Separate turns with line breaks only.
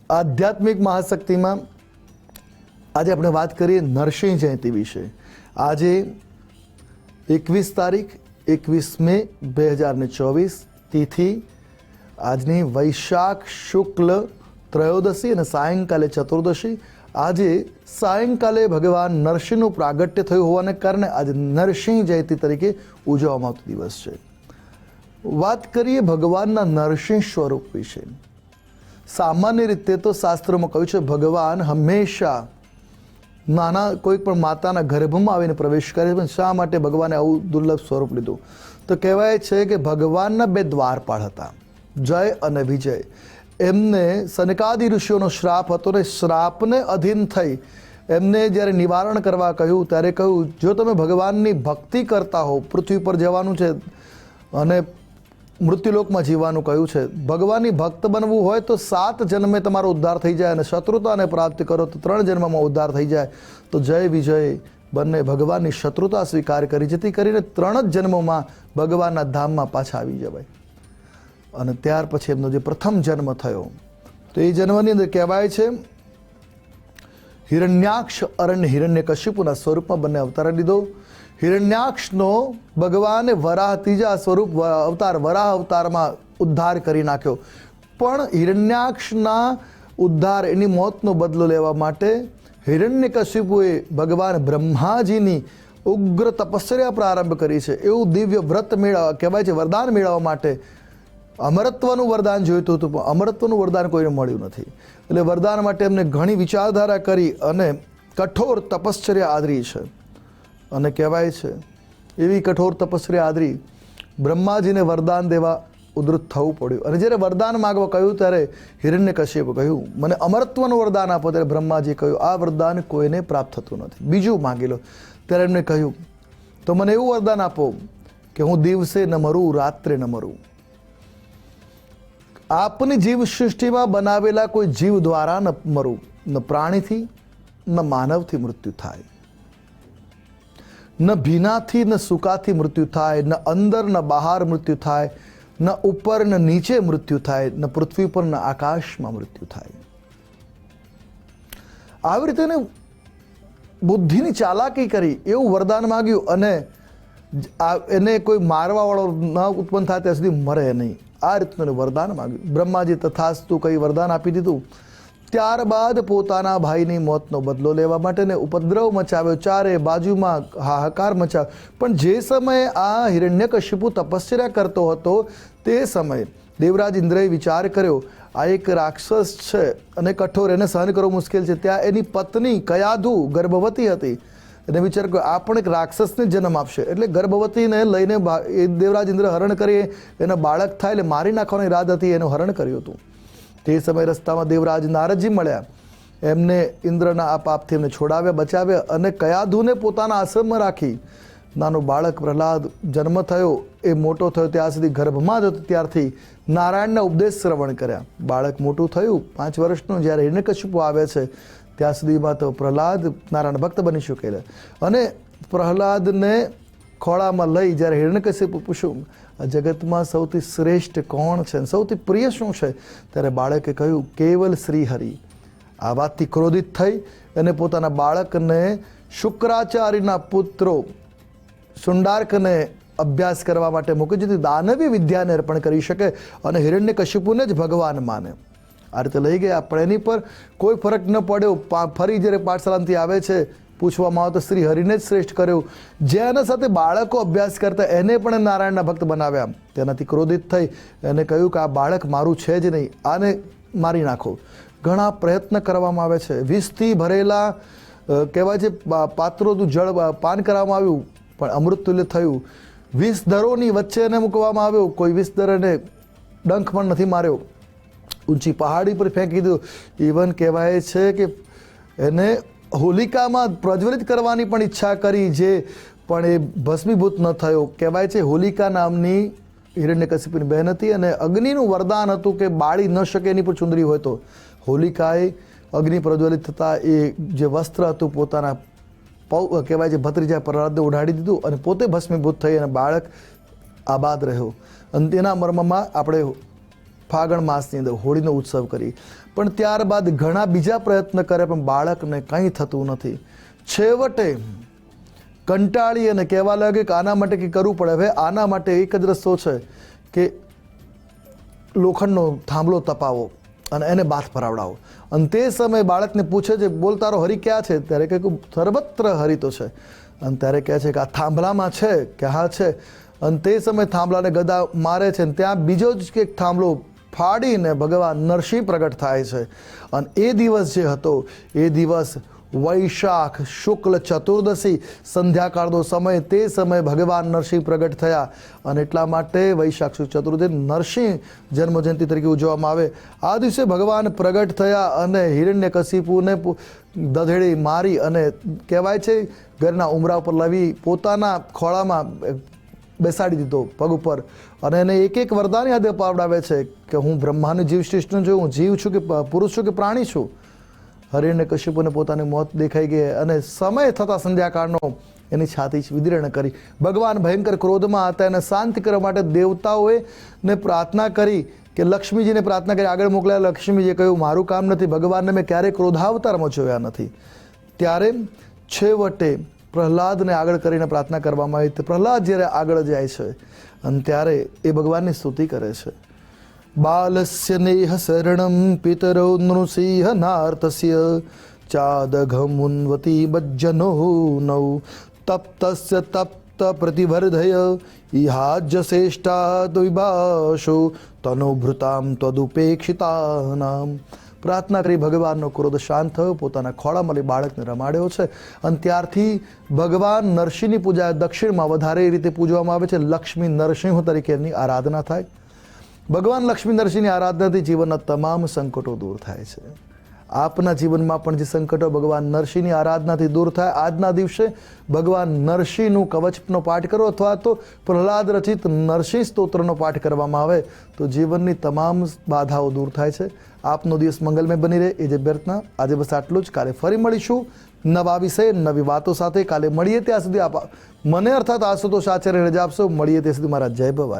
આધ્યાત્મિક મહાશક્તિમાં આજે આપણે વાત કરીએ નરસિંહ જયંતિ વિશે. આજે 21 તારીખ 21 મે 2024 તિથિ આજની વૈશાખ શુક્લ ત્રયોદશી અને સાયંકાલે ચતુર્દશી. આજે સાયંકાલે ભગવાન નરસિંહનું પ્રાગટ્ય થયું હોવાને કારણે આજે નરસિંહ જયંતિ તરીકે ઉજવવામાં આવતો દિવસ છે. વાત કરીએ ભગવાનના નરસિંહ સ્વરૂપ વિશે. સામાન્ય રીતે તો શાસ્ત્રોમાં કહ્યું છે ભગવાન હંમેશા નાના કોઈ પણ માતાના ગર્ભમાં આવીને પ્રવેશ કરે છે. શા માટે ભગવાને આવું દુર્લભ સ્વરૂપ લીધું? તો કહેવાય છે કે ભગવાનના બે દ્વારપાળ હતા, જય અને વિજય. એમને સનકાદિ ઋષિઓનો શ્રાપ હતો ને શ્રાપને અધીન થઈ એમને જ્યારે નિવારણ કરવા કહ્યું ત્યારે કહ્યું જો તમે ભગવાનની ભક્તિ કરતા હો, પૃથ્વી પર જવાનું છે અને મૃત્યુલોકમાં જીવવાનું કહ્યું છે, ભગવાનની ભક્ત બનવું હોય તો 7 જન્મે તમારો ઉદ્ધાર થઈ જાય અને શત્રુતાને પ્રાપ્ત કરો તો 3 જન્મમાં ઉદ્ધાર થઈ જાય. તો જય વિજય બંને ભગવાનની શત્રુતા સ્વીકાર કરી જેથી કરીને 3 જ જન્મોમાં ભગવાનના ધામમાં પાછા આવી જવાય. અને ત્યાર પછી એમનો જે પ્રથમ જન્મ થયો તો એ જન્મની અંદર કહેવાય છે હિરણ્યાક્ષ અરણ્ય હિરણ્યકશિપુના સ્વરૂપમાં બંને અવતાર લીધો. હિરણ્યાક્ષનો ભગવાને વરાહ ત્રીજા સ્વરૂપ અવતાર વરાહ અવતારમાં ઉદ્ધાર કરી નાખ્યો. પણ હિરણ્યાક્ષના ઉદ્ધાર એની મોતનો બદલો લેવા માટે હિરણ્યકશિપુએ ભગવાન બ્રહ્માજીની ઉગ્ર તપસ્યા પ્રારંભ કરી છે. એવું દિવ્ય વ્રત મેળવવા કહેવાય છે વરદાન મેળવવા માટે અમરત્વનું વરદાન જોઈતું હતું પણ અમરત્વનું વરદાન કોઈને મળ્યું નથી. એટલે વરદાન માટે એમને ઘણી વિચારધારા કરી અને કઠોર તપશ્ચર્યા આદરી છે. અને કહેવાય છે એવી કઠોર તપસ્યા આદરી બ્રહ્માજીને વરદાન દેવા ઉદ્ધત થવું પડ્યું. અને જ્યારે વરદાન માગવા કહ્યું ત્યારે હિરણ્યકશ્યપે કહ્યું મને અમરત્વનું વરદાન આપો. ત્યારે બ્રહ્માજી કહ્યું આ વરદાન કોઈને પ્રાપ્ત થતું નથી, બીજું માગી લો. ત્યારે એમને કહ્યું તો મને એવું વરદાન આપો કે હું દિવસે ન મરું રાત્રે ન મરું. આપની જીવ સૃષ્ટિમાં બનાવેલા કોઈ જીવ દ્વારા ન મરું, ન પ્રાણીથી ન માનવથી મૃત્યુ થાય, ન ભીનાથી ન સુકાથી મૃત્યુ થાય, ન અંદર ન બહાર મૃત્યુ થાય, ન ઉપર ન નીચે મૃત્યુ થાય, ન પૃથ્વી પર ન આકાશમાં મૃત્યુ થાય. આવી રીતે એને બુદ્ધિની ચાલાકી કરી એવું વરદાન માગ્યું અને એને કોઈ મારવા વાળો ન ઉત્પન્ન થાય ત્યાં સુધી મરે નહીં. આ રીતનું વરદાન માગ્યું. બ્રહ્માજી તથાસ્તુ કઈ વરદાન આપી દીધું. ત્યારબાદ પોતાના ભાઈની મોતનો બદલો લેવા માટે ને ઉપદ્રવ મચાવ્યો, ચારે બાજુમાં હાહાકાર મચાવ્યો. પણ જે સમયે આ હિરણ્યકશિપુ તપસ્યા કરતો હતો તે સમયે દેવરાજ ઇન્દ્રએ વિચાર કર્યો આ એક રાક્ષસ છે અને કઠોર, એને સહન કરવો મુશ્કેલ છે. ત્યાં એની પત્ની કયાધુ ગર્ભવતી હતી. એને વિચાર કર્યો આ પણ એક રાક્ષસને જન્મ આપશે એટલે ગર્ભવતીને લઈને દેવરાજ ઇન્દ્ર હરણ કરી એના બાળક થાય એટલે મારી નાખવાની ઈરાદ હતી, એનું હરણ કર્યું હતું. તે સમયે રસ્તામાં દેવરાજ નારદજી મળ્યા. એમને ઇન્દ્રના આ પાપથી એમને છોડાવ્યા, બચાવ્યા અને કયાધુને પોતાના આશ્રમમાં રાખી નાનું બાળક પ્રહલાદ જન્મ થયો એ મોટો થયો ત્યાં સુધી ગર્ભમાં જ હતો ત્યારથી નારાયણના ઉપદેશ શ્રવણ કર્યા. બાળક મોટું થયું 5 વર્ષનું, જ્યારે હિરણ્યકશિપુ આવે છે ત્યાં સુધીમાં તો પ્રહલાદ નારાયણ ભક્ત બની ચૂકેલા. અને પ્રહલાદને ખોળામાં લઈ જ્યારે હિરણ્યકશિપુ પૂછ્યું આ જગતમાં સૌથી શ્રેષ્ઠ કોણ છે, સૌથી પ્રિય શું છે? ત્યારે બાળકે કહ્યું કેવલ શ્રી હરિ. આ વાતથી ક્રોધિત થઈ અને પોતાના બાળકને શુક્રાચાર્યના પુત્રો શુંડાર્કને અભ્યાસ કરવા માટે મૂકી દીધી. દાનવી વિદ્યાને અર્પણ કરી શકે અને હિરણ્યકશિપુને જ ભગવાન માને. આ રીતે લઈ ગયા. પણ એની પર કોઈ ફરક ન પડ્યો. ફરી જ્યારે પાઠશાળાથી આવે છે પૂછવામાં આવે તો શ્રી હરિને જ શ્રેષ્ઠ કર્યું. જેના સાથે બાળકો અભ્યાસ કરતા એને પણ નારાયણના ભક્ત બનાવ્યા. તેનાથી ક્રોધિત થઈ એને કહ્યું કે આ બાળક મારું છે જ નહીં, આને મારી નાખો. ઘણા પ્રયત્ન કરવામાં આવે છે. વિષથી ભરેલા કહેવાય છે પાત્રોનું જળ પાન કરવામાં આવ્યું પણ અમૃતતુલ્ય થયું. વિષધરોની વચ્ચે એને મૂકવામાં આવ્યો, કોઈ વિષધરને ડંખ પણ નથી માર્યો. ઊંચી પહાડી પર ફેંકી દીધું. ઇવન કહેવાય છે કે એને હોલિકામાં પ્રજ્વલિત કરવાની પણ ઈચ્છા કરી જે પણ એ ભસ્મીભૂત ન થયો. કહેવાય છે હોલિકા નામની હિરણ્યકશિપુની બહેન હતી અને અગ્નિનું વરદાન હતું કે બાળી ન શકે એની પર ચુંદડી હોય તો હોલિકાએ અગ્નિ પ્રજ્વલિત થતાં એ જે વસ્ત્ર હતું પોતાના કહેવાય છે ભત્રીજા પ્રહલાદને ઉડાડી દીધું અને પોતે ભસ્મીભૂત થઈ અને બાળક આબાદ રહ્યો. અને તેના મર્મમાં આપણે ફાગણ માસની અંદર હોળીનો ઉત્સવ કરી, પણ ત્યારબાદ ઘણા બીજા પ્રયત્ન કરે પણ બાળકને કંઈ થતું નથી. છેવટે કંટાળી અને કહેવા લાગે કે આના માટે કંઈ કરવું પડે. હવે આના માટે એક જ રસ્તો છે કે લોખંડનો થાંભલો તપાવો અને એને બાથ ભરાવડાવો. અને તે સમયે બાળકને પૂછે છે, બોલ તારો હરી ક્યાં છે? ત્યારે કહે કે સર્વત્ર હરી તો છે. અને ત્યારે કહે છે કે આ થાંભલામાં છે કે હા છે. અને તે સમયે થાંભલાને ગદા મારે છે, અને ત્યાં બીજો જ એક થાંભલો ફાડીને ભગવાન નરસિંહ પ્રગટ થાય છે. અને એ દિવસ જે હતો એ દિવસ વૈશાખ શુક્લ ચતુર્દશી સંધ્યાકાળનો સમય, તે સમયે ભગવાન નરસિંહ પ્રગટ થયા. અને એટલા માટે વૈશાખ શુક્લ ચતુર્દશી નરસિંહ જન્મજયંતિ તરીકે ઉજવવામાં આવે. આ દિવસે ભગવાન પ્રગટ થયા અને હિરણ્યકશિપુને દધેડી મારી અને કહેવાય છે ઘરના ઉમરા ઉપર લાવી પોતાના ખોળામાં બેસાડી દીધો પગ ઉપર, અને એને એક એક વરદાન યાદ અપાવડાવે છે કે હું બ્રહ્માનું જીવ શ્રેષ્ઠ છું, હું જીવ છું કે પુરુષ છું કે પ્રાણી છું. હિરણ્યકશિપુને પોતાની મોત દેખાઈ ગઈ અને સમય થતાં સંધ્યાકાળનો એની છાતી વિદીર્ણ કરી. ભગવાન ભયંકર ક્રોધમાં હતા. એને શાંત કરવા માટે દેવતાઓએ ને પ્રાર્થના કરી કે લક્ષ્મીજીને પ્રાર્થના કરી આગળ મોકલ્યા. લક્ષ્મીજીએ કહ્યું મારું કામ નથી, ભગવાનને મેં ક્યારેય ક્રોધાવતારમાં જોયા નથી. ત્યારે છેવટે પ્રહલાદને આગળ કરીને પ્રાર્થના કરવામાં આવી. પ્રહલાદ જ્યારે આગળ જાય છે અને ત્યારે એ ભગવાનની સ્તુતિ કરે છે. બાલસ્ય નેહ શરણમ પિતરો નૃસિંહ નાર્તસ્ય ચાદઘમુન્વતી બજ્જનો નૌ તપ્તસ્ય તપ્ત પ્રતિવર્ધય ઇહાજ્ય શ્રેષ્ઠા દ્વિભાષો તનુભૃતામ તદુપેક્ષિતાનામ. પ્રાર્થના કરી ભગવાનનો ક્રોધ શાંત થયો, પોતાના ખોળામાં લઈ બાળકને રમાડ્યો છે. અને ત્યારથી ભગવાન નરસિંહની પૂજા દક્ષિણમાં વધારે એ રીતે પૂજવામાં આવે છે. લક્ષ્મી નરસિંહ તરીકે એમની આરાધના થાય. ભગવાન લક્ષ્મી નરસિંહની આરાધનાથી જીવનના તમામ સંકટો દૂર થાય છે. આપના જીવનમાં પણ જે સંકટો ભગવાન નરસિંહની આરાધનાથી દૂર થાય, આજના દિવસે ભગવાન નરસિંહનું કવચનો પાઠ કરો અથવા તો પ્રહલાદ રચિત નરસિંહ સ્તોત્રનો પાઠ કરવામાં આવે તો જીવનની તમામ બાધાઓ દૂર થાય છે. આપનો દિવસ મંગલમય બની રહે એ જે પ્રાર્થના. આજે બસ આટલું જ. કાલે ફરી મળીશું નવા વિષય નવી વાતો સાથે. કાલે મળીએ ત્યાં સુધી આપ મને અર્થાત આશુતોષ આચાર્ય રજા આપશો. મળીએ ત્યાં સુધી મારા જય ભવાની.